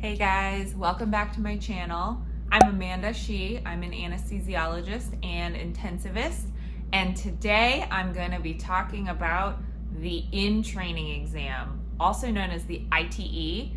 Hey guys, welcome back to my channel. I'm Amanda Shee. I'm an anesthesiologist and intensivist, and today I'm going to be talking about the in-training exam, also known as the ITE,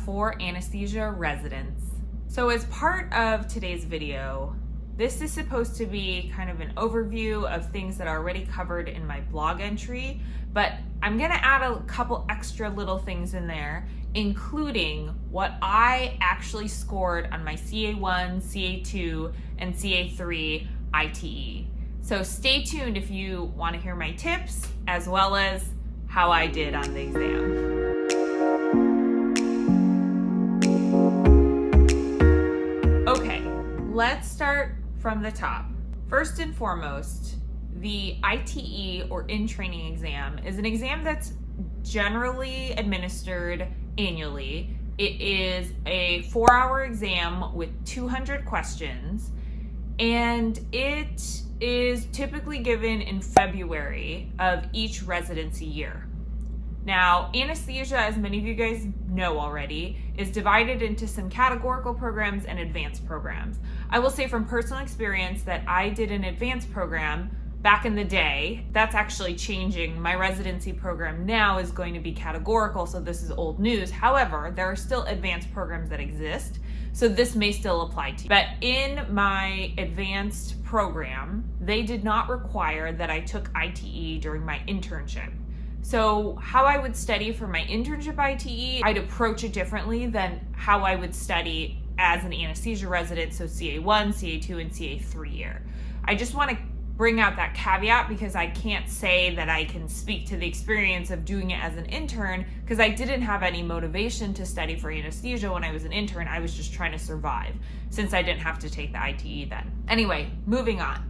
for anesthesia residents. So as part of today's video, this is supposed to be kind of an overview of things that are already covered in my blog entry, but I'm going to add a couple extra little things in there, including what I actually scored on my CA1, CA2, and CA3 ITE. So stay tuned if you want to hear my tips as well as how I did on the exam. Okay, let's start from the top. First and foremost, the ITE or in-training exam is an exam that's generally administered annually. It is a 4-hour exam with 200 questions, and it is typically given in February of each residency year. Now, anesthesia, as many of you guys know already, is divided into some categorical programs and advanced programs. I will say from personal experience that I did an advanced program back in the day. That's actually changing. My residency program now is going to be categorical, so this is old news. However, there are still advanced programs that exist, so this may still apply to you. But in my advanced program, they did not require that I took ITE during my internship. So how I would study for my internship ITE, I'd approach it differently than how I would study as an anesthesia resident, so CA1, CA2, and CA3 year. I just want to bring out that caveat because I can't say that I can speak to the experience of doing it as an intern because I didn't have any motivation to study for anesthesia when I was an intern. I was just trying to survive since I didn't have to take the ITE then. Anyway, moving on.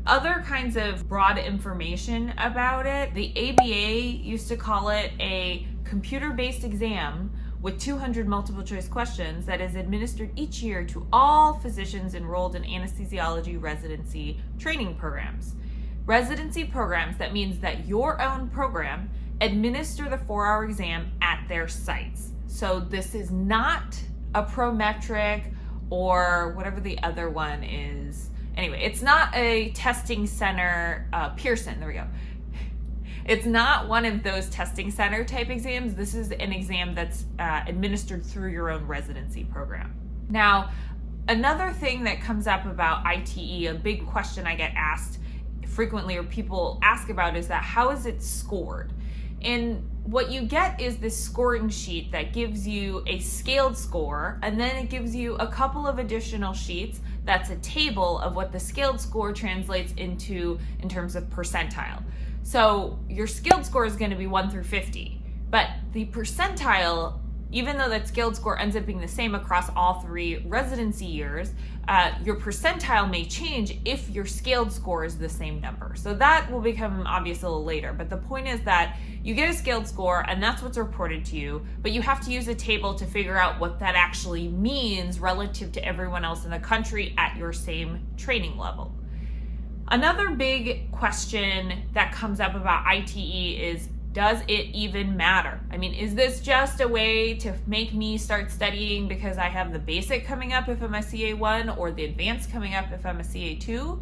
Other kinds of broad information about it, the ABA used to call it a computer-based exam with 200 multiple choice questions that is administered each year to all physicians enrolled in anesthesiology residency training programs. Residency programs, that means that your own program administer the 4-hour exam at their sites. So this is not a Prometric or whatever the other one is. Anyway, it's not a testing center, Pearson, there we go. It's not one of those testing center type exams. This is an exam that's administered through your own residency program. Now, another thing that comes up about ITE, a big question I get asked frequently or people ask about is that how is it scored? And what you get is this scoring sheet that gives you a scaled score, and then it gives you a couple of additional sheets that's a table of what the scaled score translates into in terms of percentile. So your scaled score is going to be 1 through 50, but the percentile, even though that scaled score ends up being the same across all 3 residency years, your percentile may change if your scaled score is the same number. So that will become obvious a little later, but the point is that you get a scaled score and that's what's reported to you, but you have to use a table to figure out what that actually means relative to everyone else in the country at your same training level. Another big question that comes up about ITE is, does it even matter? I mean, is this just a way to make me start studying because I have the basic coming up if I'm a CA1 or the advanced coming up if I'm a CA2?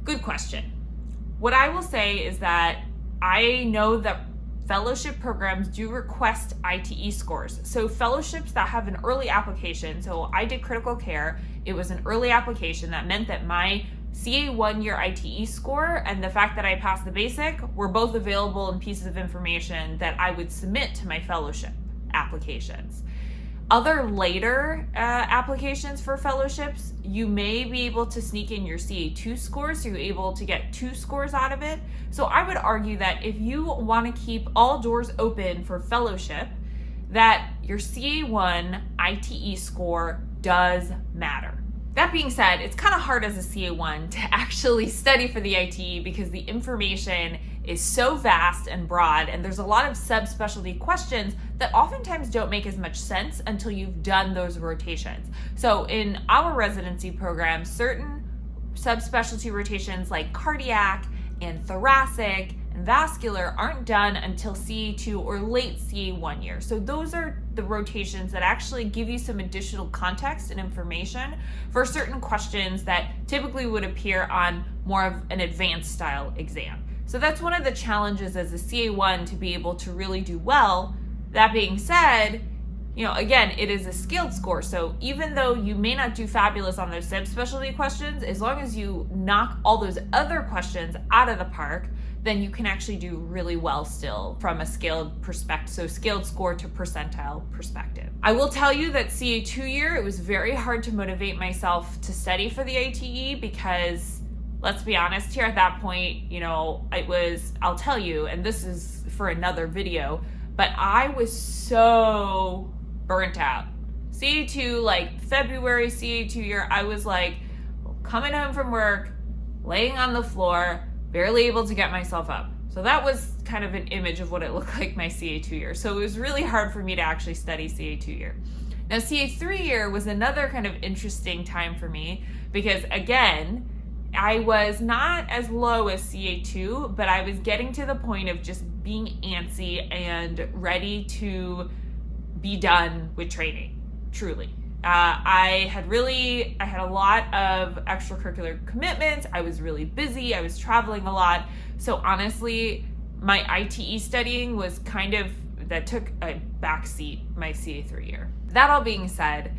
Good question. What I will say is that I know that fellowship programs do request ITE scores. So fellowships that have an early application, so I did critical care, it was an early application that meant that my CA1 year ITE score and the fact that I passed the basic were both available in pieces of information that I would submit to my fellowship applications. Other later applications for fellowships, you may be able to sneak in your CA2 scores, so you're able to get 2 scores out of it. So I would argue that if you want to keep all doors open for fellowship, that your CA1 ITE score does matter. That being said, it's kind of hard as a CA1 to actually study for the ITE because the information is so vast and broad, and there's a lot of subspecialty questions that oftentimes don't make as much sense until you've done those rotations. So in our residency program, certain subspecialty rotations like cardiac and thoracic and vascular aren't done until CA2 or late CA1 year. So those are the rotations that actually give you some additional context and information for certain questions that typically would appear on more of an advanced style exam. So that's one of the challenges as a CA1 to be able to really do well. That being said, again, it is a scaled score. So even though you may not do fabulous on those subspecialty questions, as long as you knock all those other questions out of the park, then you can actually do really well still from a scaled perspective, so scaled score to percentile perspective. I will tell you that CA2 year, it was very hard to motivate myself to study for the ITE because, let's be honest here, at that point, I'll tell you, and this is for another video, but I was so burnt out. CA2, like February CA2 year, I was like coming home from work, laying on the floor, barely able to get myself up. So that was kind of an image of what it looked like my CA2 year. So it was really hard for me to actually study CA2 year. Now CA3 year was another kind of interesting time for me because, again, I was not as low as CA2, but I was getting to the point of just being antsy and ready to be done with training, truly. I had a lot of extracurricular commitments. I was really busy. I was traveling a lot. So honestly, my ITE studying was that took a backseat my CA3 year. That all being said,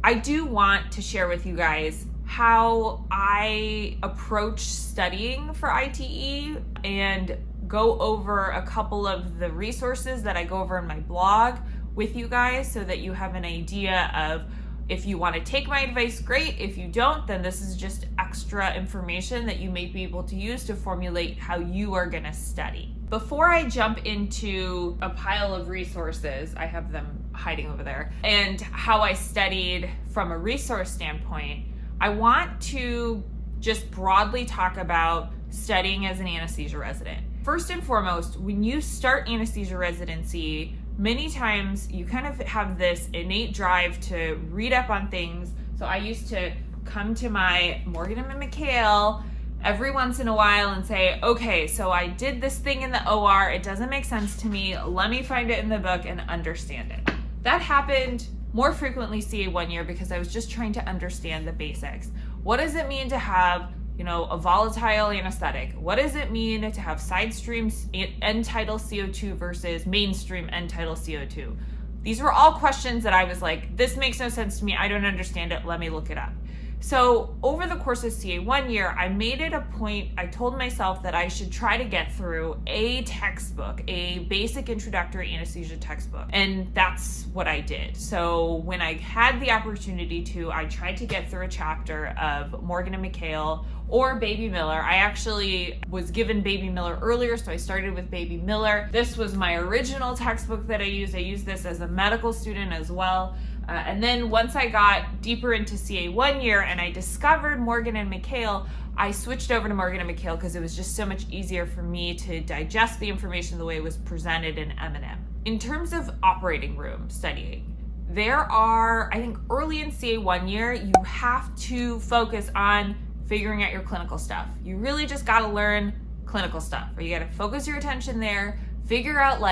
I do want to share with you guys how I approach studying for ITE and go over a couple of the resources that I go over in my blog with you guys so that you have an idea of, if you want to take my advice, great. If you don't, then this is just extra information that you may be able to use to formulate how you are going to study. Before I jump into a pile of resources, I have them hiding over there, and how I studied from a resource standpoint, I want to just broadly talk about studying as an anesthesia resident. First and foremost, when you start anesthesia residency, many times you kind of have this innate drive to read up on things. So I used to come to my Morgan and McHale every once in a while and say, okay, so I did this thing in the OR. It doesn't make sense to me. Let me find it in the book and understand it. That happened more frequently CA1 year because I was just trying to understand the basics. What does it mean to have a volatile anesthetic? What does it mean to have side stream end tidal CO2 versus mainstream end tidal CO2? These were all questions that I was like, this makes no sense to me. I don't understand it. Let me look it up. So over the course of CA1 year, I made it a point, I told myself that I should try to get through a textbook, a basic introductory anesthesia textbook. And that's what I did. So when I had the opportunity to, I tried to get through a chapter of Morgan and McHale or Baby Miller. I actually was given Baby Miller earlier, so I started with Baby Miller. This was my original textbook that I used. I used this as a medical student as well. And then once I got deeper into CA1 year and I discovered Morgan and McHale, I switched over to Morgan and McHale because it was just so much easier for me to digest the information the way it was presented in M&M. In terms of operating room studying, there are, I think early in CA1 year, you have to focus on figuring out your clinical stuff. You really just got to learn clinical stuff, or you got to focus your attention there, figure out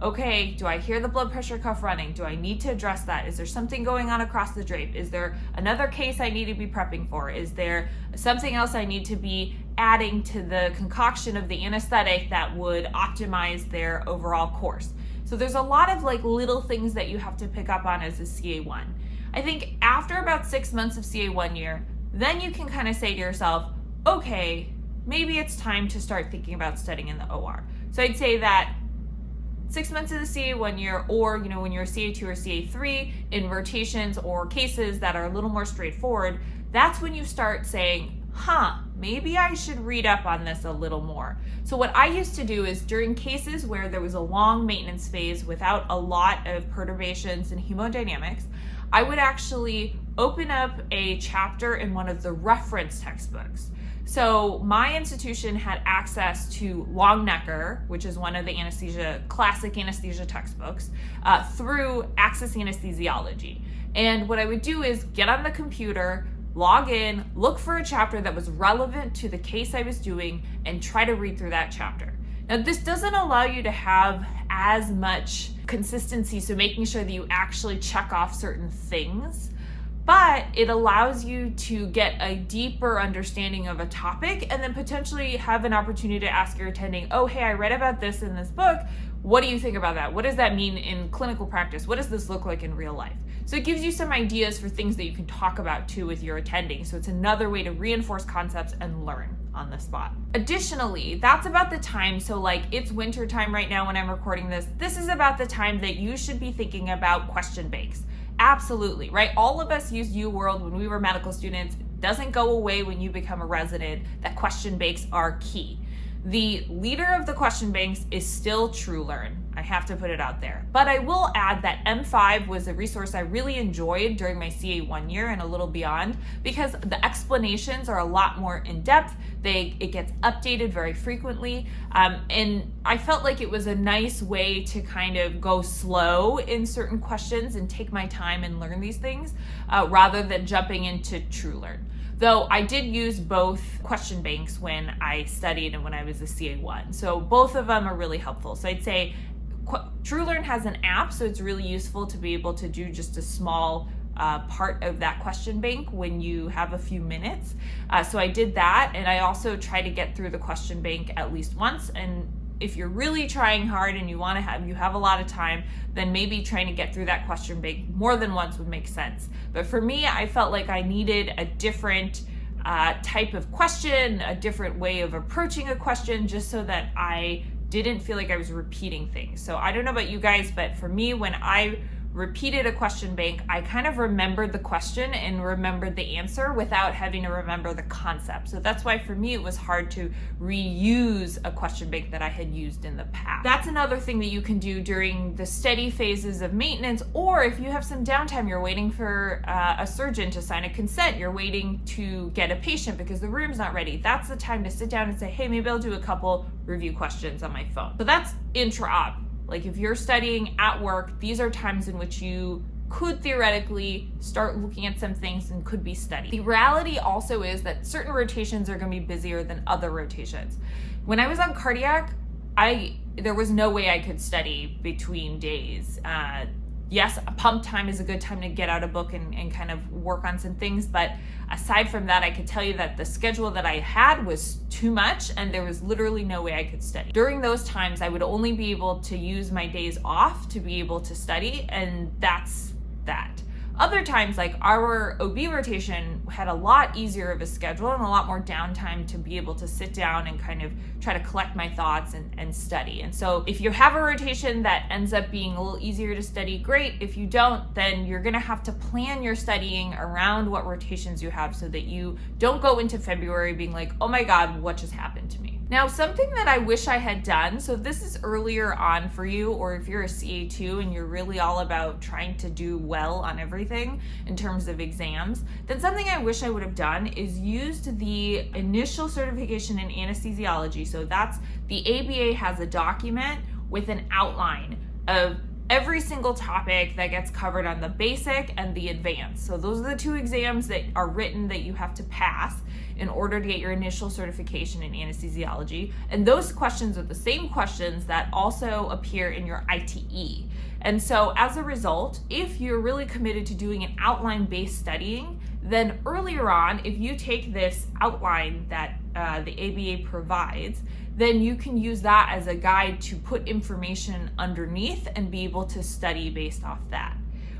okay, do I hear the blood pressure cuff running? Do I need to address that? Is there something going on across the drape? Is there another case I need to be prepping for? Is there something else I need to be adding to the concoction of the anesthetic that would optimize their overall course? So there's a lot of little things that you have to pick up on as a CA1. I think after about 6 months of CA1 year, then you can kind of say to yourself, okay, maybe it's time to start thinking about studying in the OR. So I'd say that 6 months of the CA1 year, or when you're CA2 or CA3 in rotations or cases that are a little more straightforward, that's when you start saying, maybe I should read up on this a little more. So what I used to do is during cases where there was a long maintenance phase without a lot of perturbations in hemodynamics, I would actually open up a chapter in one of the reference textbooks. So my institution had access to Longnecker, which is one of the classic anesthesia textbooks, through Access Anesthesiology. And what I would do is get on the computer, log in, look for a chapter that was relevant to the case I was doing, and try to read through that chapter. Now, this doesn't allow you to have as much consistency, so making sure that you actually check off certain things, but it allows you to get a deeper understanding of a topic and then potentially have an opportunity to ask your attending, oh, hey, I read about this in this book. What do you think about that? What does that mean in clinical practice? What does this look like in real life? So it gives you some ideas for things that you can talk about too with your attending. So it's another way to reinforce concepts and learn on the spot. Additionally, that's about the time. So like it's winter time right now when I'm recording this. This is about the time that you should be thinking about question banks. Absolutely, right? All of us used UWorld when we were medical students. It doesn't go away when you become a resident. That question banks are key. The leader of the question banks is still TrueLearn. I have to put it out there. But I will add that M5 was a resource I really enjoyed during my CA1 year and a little beyond, because the explanations are a lot more in depth. It gets updated very frequently. And I felt like it was a nice way to kind of go slow in certain questions and take my time and learn these things rather than jumping into TrueLearn. Though I did use both question banks when I studied and when I was a CA1. So both of them are really helpful. So I'd say TrueLearn has an app, so it's really useful to be able to do just a small part of that question bank when you have a few minutes. So I did that, and I also try to get through the question bank at least once. And if you're really trying hard and you have a lot of time, then maybe trying to get through that question bank more than once would make sense. But for me, I felt like I needed a different type of question, a different way of approaching a question, just so that I didn't feel like I was repeating things. So I don't know about you guys, but for me, when I repeated a question bank, I kind of remembered the question and remembered the answer without having to remember the concept. So that's why for me it was hard to reuse a question bank that I had used in the past. That's another thing that you can do during the steady phases of maintenance, or if you have some downtime, you're waiting for a surgeon to sign a consent, you're waiting to get a patient because the room's not ready. That's the time to sit down and say, hey, maybe I'll do a couple review questions on my phone. So that's intra-op. Like if you're studying at work, these are times in which you could theoretically start looking at some things and could be studying. The reality also is that certain rotations are going to be busier than other rotations. When I was on cardiac, there was no way I could study between days. Yes, pump time is a good time to get out a book and kind of work on some things, but aside from that, I could tell you that the schedule that I had was too much and there was literally no way I could study. During those times, I would only be able to use my days off to be able to study, and that's that. Other times, like our OB rotation had a lot easier of a schedule and a lot more downtime to be able to sit down and kind of try to collect my thoughts and study. And so if you have a rotation that ends up being a little easier to study, great. If you don't, then you're gonna have to plan your studying around what rotations you have so that you don't go into February being like, oh my God, what just happened to me? Now, something that I wish I had done, so if this is earlier on for you, or if you're a CA2 and you're really all about trying to do well on everything in terms of exams, then something I wish I would have done is used the initial certification in anesthesiology. So that's the ABA has a document with an outline of every single topic that gets covered on the basic and the advanced. So those are the two exams that are written that you have to pass in order to get your initial certification in anesthesiology. And those questions are the same questions that also appear in your ITE. And so as a result, if you're really committed to doing an outline-based studying, then earlier on, if you take this outline that the ABA provides, then you can use that as a guide to put information underneath and be able to study based off that.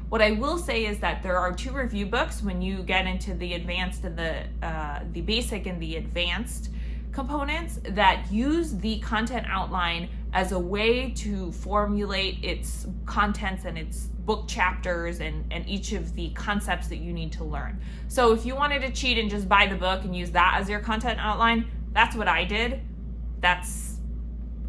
What I will say is that there are two review books when you get into the advanced and the basic and the advanced components that use the content outline as a way to formulate its contents and its book chapters and each of the concepts that you need to learn. So if you wanted to cheat and just buy the book and use that as your content outline, that's what I did. That's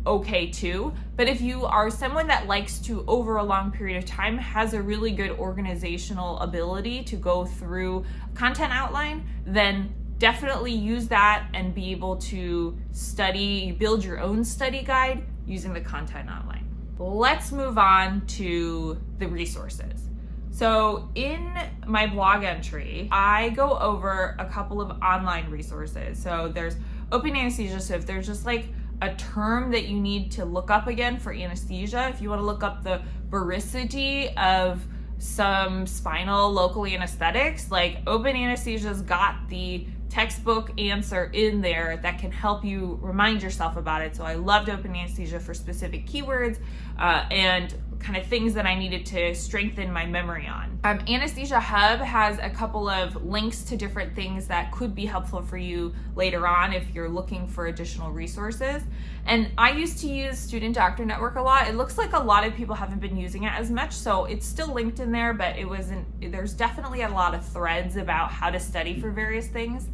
okay too. But if you are someone that likes to, over a long period of time, has a really good organizational ability to go through content outline, then definitely use that and be able to study, build your own study guide using the content outline. Let's move on to the resources. So in my blog entry, I go over a couple of online resources. So there's Open Anesthesia. So if there's just like a term that you need to look up again for anesthesia, if you want to look up the voricity of some spinal local anesthetics, like open anesthesia's got the textbook answer in there that can help you remind yourself about it. So I loved open anesthesia for specific keywords and kind of things that I needed to strengthen my memory on. Anesthesia Hub has a couple of links to different things that could be helpful for you later on if you're looking for additional resources. And I used to use Student Doctor Network a lot. It looks like a lot of people haven't been using it as much, so it's still linked in there, but there's definitely a lot of threads about how to study for various things.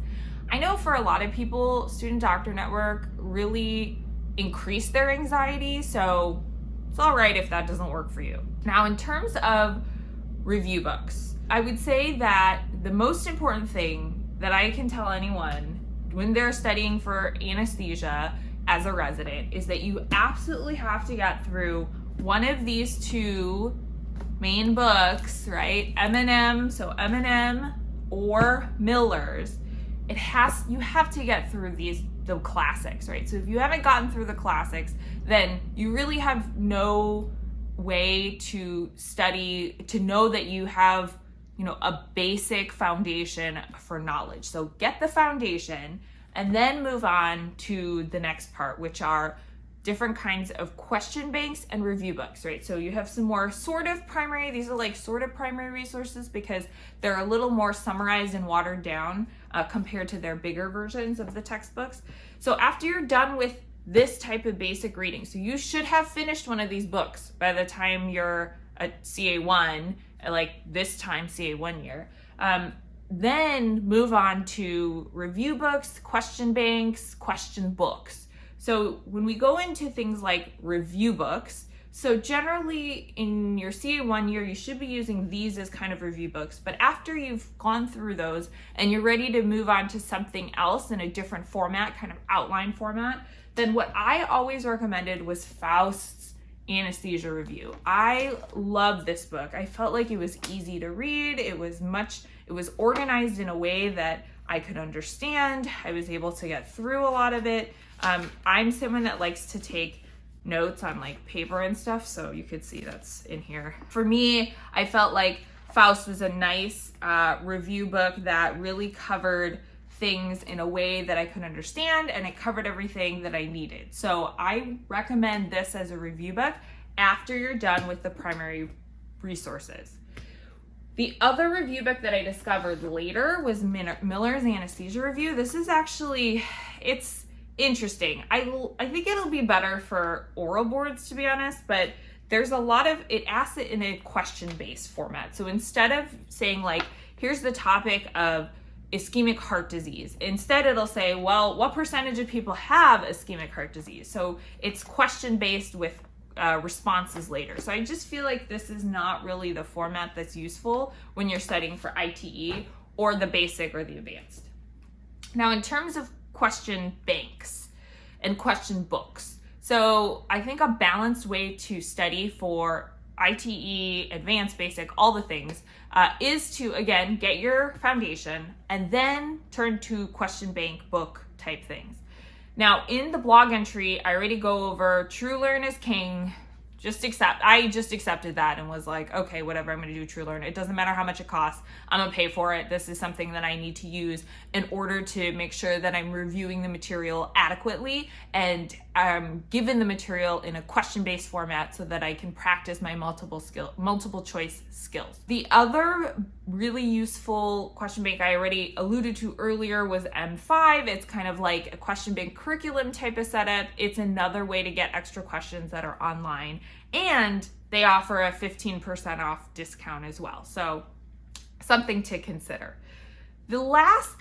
I know for a lot of people, Student Doctor Network really increased their anxiety, so it's all right if that doesn't work for you. Now, in terms of review books, I would say that the most important thing that I can tell anyone when they're studying for anesthesia as a resident is that you absolutely have to get through one of these two main books, right? So M&M or Miller's. You have to get through the classics, right? So if you haven't gotten through the classics, then you really have no way to study, to know that you have, a basic foundation for knowledge. So get the foundation and then move on to the next part, which are different kinds of question banks and review books, right? So you have some more sort of primary, these are like sort of primary resources because they're a little more summarized and watered down compared to their bigger versions of the textbooks. So after you're done with this type of basic reading, so you should have finished one of these books by the time you're a CA1, like this time CA1 year, then move on to review books, question banks, question books. So when we go into things like review books, so generally in your CA1 year, you should be using these as kind of review books, but after you've gone through those and you're ready to move on to something else in a different format, kind of outline format, then what I always recommended was Faust's Anesthesia Review. I love this book. I felt like it was easy to read. It was organized in a way that I could understand. I was able to get through a lot of it. I'm someone that likes to take notes on like paper and stuff, so you could see that's in here. For me, I felt like Faust was a nice review book that really covered things in a way that I could understand, and it covered everything that I needed. So I recommend this as a review book after you're done with the primary resources. The other review book that I discovered later was Miller's Anesthesia Review. This is actually, it's interesting. I think it'll be better for oral boards, to be honest, but there's a lot of, it asks it in a question-based format. So instead of saying like, here's the topic of ischemic heart disease, instead it'll say, well, what percentage of people have ischemic heart disease? So it's question-based with responses later. So I just feel like this is not really the format that's useful when you're studying for ITE or the basic or the advanced. Now, in terms of question banks and question books, so I think a balanced way to study for ITE, advanced, basic, all the things, is to, again, get your foundation and then turn to question bank book type things. Now, in the blog entry, I already go over True Learn is King. I just accepted that and was like, okay, whatever, I'm going to do True Learn. It doesn't matter how much it costs. I'm going to pay for it. This is something that I need to use in order to make sure that I'm reviewing the material adequately and given the material in a question-based format so that I can practice my multiple choice skills. The other really useful question bank I already alluded to earlier was M5. It's kind of like a question bank curriculum type of setup. It's another way to get extra questions that are online, and they offer a 15% off discount as well. So something to consider. The last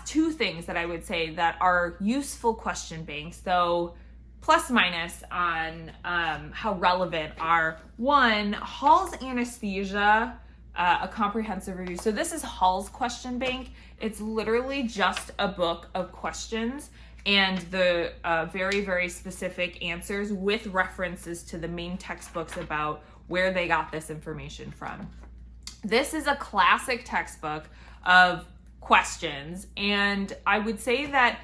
two things that I would say that are useful question banks, though plus minus on how relevant, are one, Hall's Anesthesia, a comprehensive review. So this is Hall's question bank. It's literally just a book of questions and the very, very specific answers with references to the main textbooks about where they got this information from. This is a classic textbook of questions, and I would say that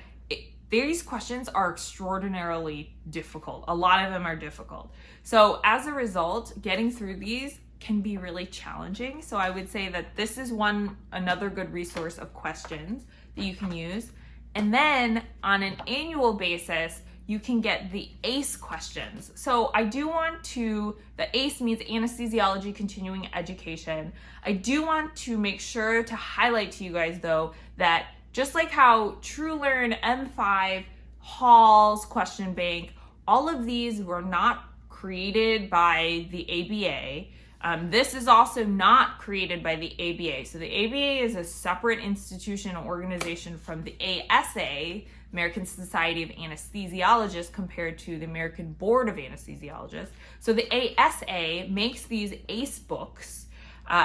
these questions are extraordinarily difficult. A lot of them are difficult. So as a result, getting through these can be really challenging. So I would say that this is another good resource of questions that you can use. And then on an annual basis, you can get the ACE questions. So the ACE means Anesthesiology Continuing Education. I do want to make sure to highlight to you guys though, that just like how TrueLearn, M5, Hall's question bank, all of these were not created by the ABA. This is also not created by the ABA. So the ABA is a separate institution or organization from the ASA, American Society of Anesthesiologists, compared to the American Board of Anesthesiologists. So the ASA makes these ACE books.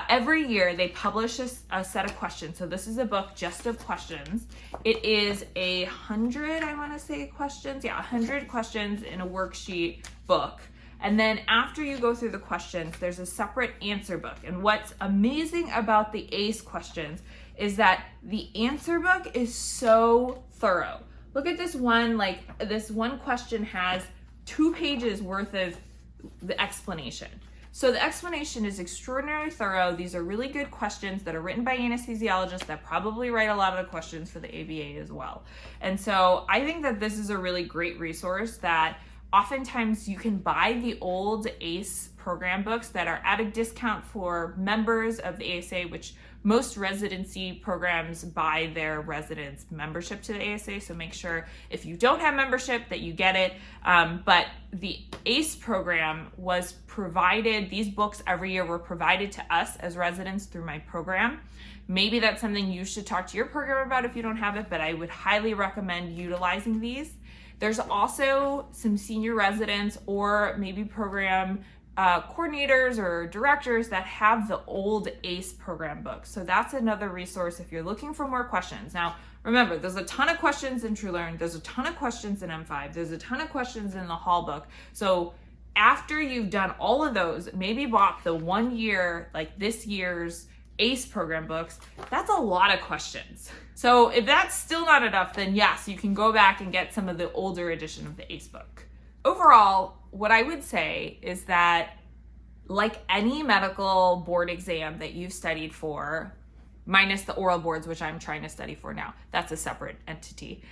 Every year they publish a set of questions. So this is a book just of questions. It is 100, I want to say questions. Yeah, 100 questions in a worksheet book. And then after you go through the questions, there's a separate answer book. And what's amazing about the ACE questions is that the answer book is so thorough. Look at this one, this one question has 2 pages worth of the explanation. So the explanation is extraordinarily thorough. These are really good questions that are written by anesthesiologists that probably write a lot of the questions for the ABA as well. And so I think that this is a really great resource that oftentimes you can buy the old ACE program books that are at a discount for members of the ASA, which most residency programs buy their residents membership to the ASA. So make sure if you don't have membership that you get it. But the ACE program was provided, these books every year were provided to us as residents through my program. Maybe that's something you should talk to your program about if you don't have it, but I would highly recommend utilizing these. There's also some senior residents or maybe program coordinators or directors that have the old ACE program books. So that's another resource if you're looking for more questions. Now, remember, there's a ton of questions in TrueLearn. There's a ton of questions in M5. There's a ton of questions in the Hall book. So after you've done all of those, maybe bought the 1 year, like this year's ACE program books, that's a lot of questions. So if that's still not enough, then yes, you can go back and get some of the older edition of the ACE book. Overall, what I would say is that like any medical board exam that you've studied for, minus the oral boards, which I'm trying to study for now, that's a separate entity.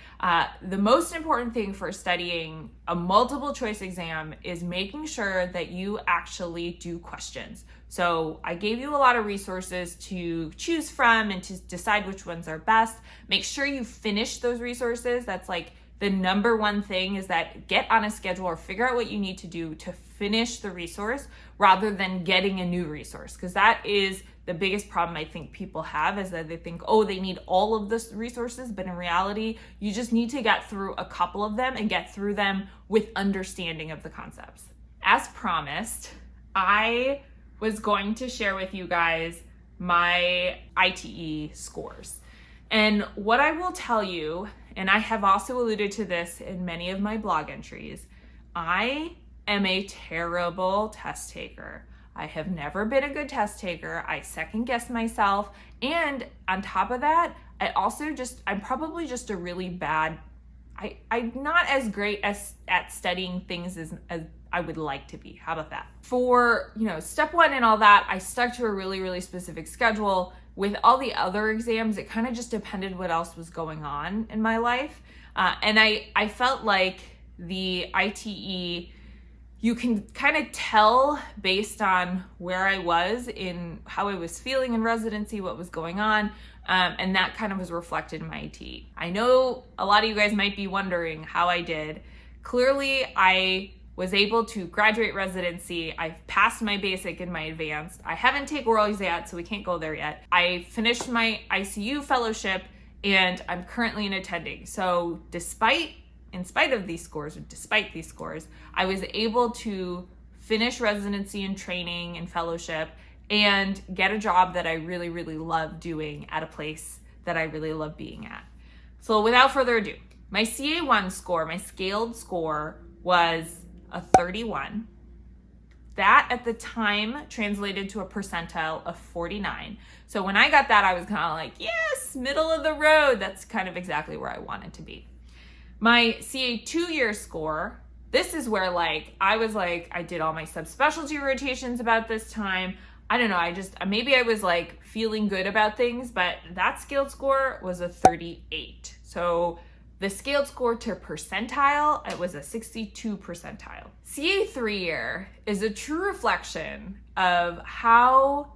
The most important thing for studying a multiple choice exam is making sure that you actually do questions. So I gave you a lot of resources to choose from and to decide which ones are best. Make sure you finish those resources. That's like the number one thing, is that get on a schedule or figure out what you need to do to finish the resource rather than getting a new resource. Because that is the biggest problem I think people have, is that they think, oh, they need all of the resources, but in reality, you just need to get through a couple of them and get through them with understanding of the concepts. As promised, I was going to share with you guys my ITE scores. And what I will tell you, and I have also alluded to this in many of my blog entries, I am a terrible test taker. I have never been a good test taker. I second guess myself. And on top of that, I'm probably just a really bad, I'm not as great at studying things as I would like to be. How about that? For, step 1 and all that, I stuck to a really, really specific schedule. With all the other exams, it kind of just depended what else was going on in my life. And I felt like the ITE, you can kind of tell based on where I was in how I was feeling in residency, what was going on. And that kind of was reflected in my ITE. I know a lot of you guys might be wondering how I did. Clearly, I was able to graduate residency. I passed my basic and my advanced. I haven't taken orals yet, so we can't go there yet. I finished my ICU fellowship and I'm currently in attending. So despite these scores, I was able to finish residency and training and fellowship and get a job that I really, really love doing at a place that I really love being at. So without further ado, my CA1 score, my scaled score, was a 31. That at the time translated to a percentile of 49. So when I got that, I was kind of like, yes, middle of the road. That's kind of exactly where I wanted to be. My CA 2-year score, this is where I did all my subspecialty rotations about this time. I don't know, maybe I was feeling good about things, but that scaled score was a 38. So the scaled score to percentile, it was a 62 percentile. CA 3-year is a true reflection of how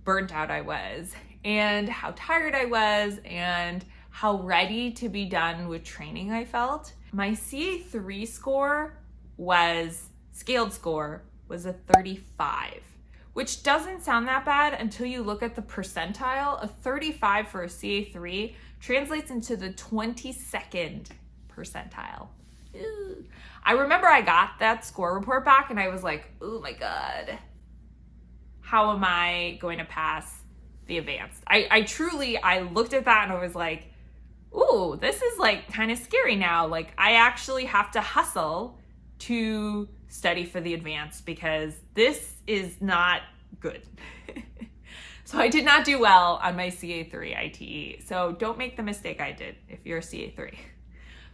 burnt out I was and how tired I was and how ready to be done with training I felt. My CA3 scaled score was a 35, which doesn't sound that bad until you look at the percentile. A 35 for a CA3 translates into the 22nd percentile. Ew. I remember I got that score report back and I was like, oh my God, how am I going to pass the advanced? I looked at that and I was like, ooh, this is kind of scary now. I actually have to hustle to study for the advanced because this is not good. So I did not do well on my CA3 ITE. So don't make the mistake I did if you're a CA3.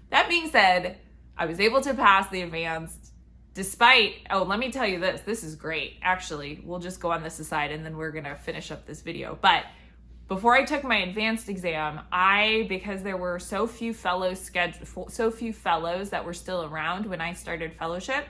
That being said, I was able to pass the advanced despite, let me tell you this is great. Actually, we'll just go on this aside and then we're gonna finish up this video. But before I took my advanced exam, because there were so few fellows that were still around when I started fellowship,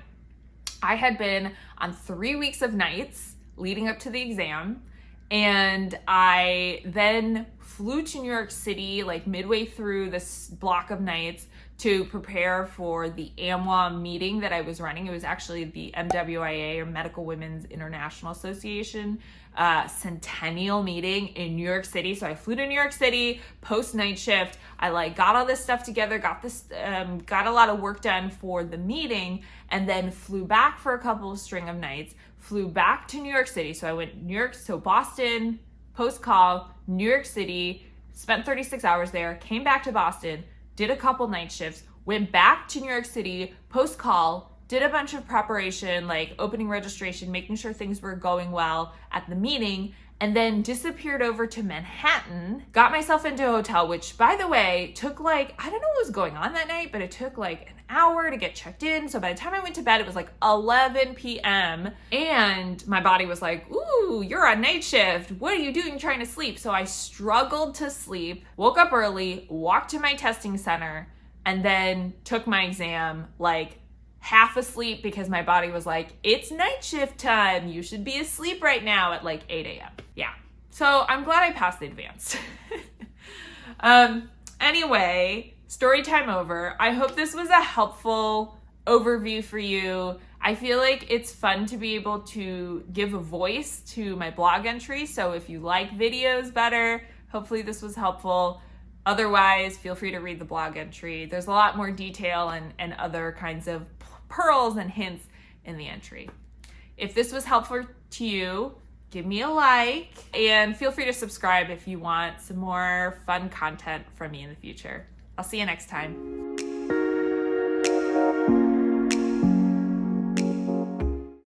I had been on 3 weeks of nights leading up to the exam. And I then flew to New York City midway through this block of nights to prepare for the AMWA meeting that I was running. It was actually the MWIA, or Medical Women's International Association, centennial meeting in New York City. So I flew to New York City post night shift. I got all this stuff together, got a lot of work done for the meeting, and then flew back for a couple of string of nights, flew back to New York City. So I went Boston, post call, New York City, spent 36 hours there, came back to Boston, did a couple night shifts, went back to New York City, post call, did a bunch of preparation, opening registration, making sure things were going well at the meeting, and then disappeared over to Manhattan, got myself into a hotel, which, by the way, took I don't know what was going on that night, but it took an hour to get checked in. So by the time I went to bed, it was 11 p.m. and my body was like, ooh, you're on night shift. What are you doing trying to sleep? So I struggled to sleep, woke up early, walked to my testing center, and then took my exam half asleep because my body was like, it's night shift time. You should be asleep right now at 8 a.m. Yeah. So I'm glad I passed the advanced. Anyway, story time over. I hope this was a helpful overview for you. I feel like it's fun to be able to give a voice to my blog entry. So if you like videos better, hopefully this was helpful. Otherwise, feel free to read the blog entry. There's a lot more detail and other kinds of pearls and hints in the entry. If this was helpful to you, give me a like and feel free to subscribe if you want some more fun content from me in the future. I'll see you next time.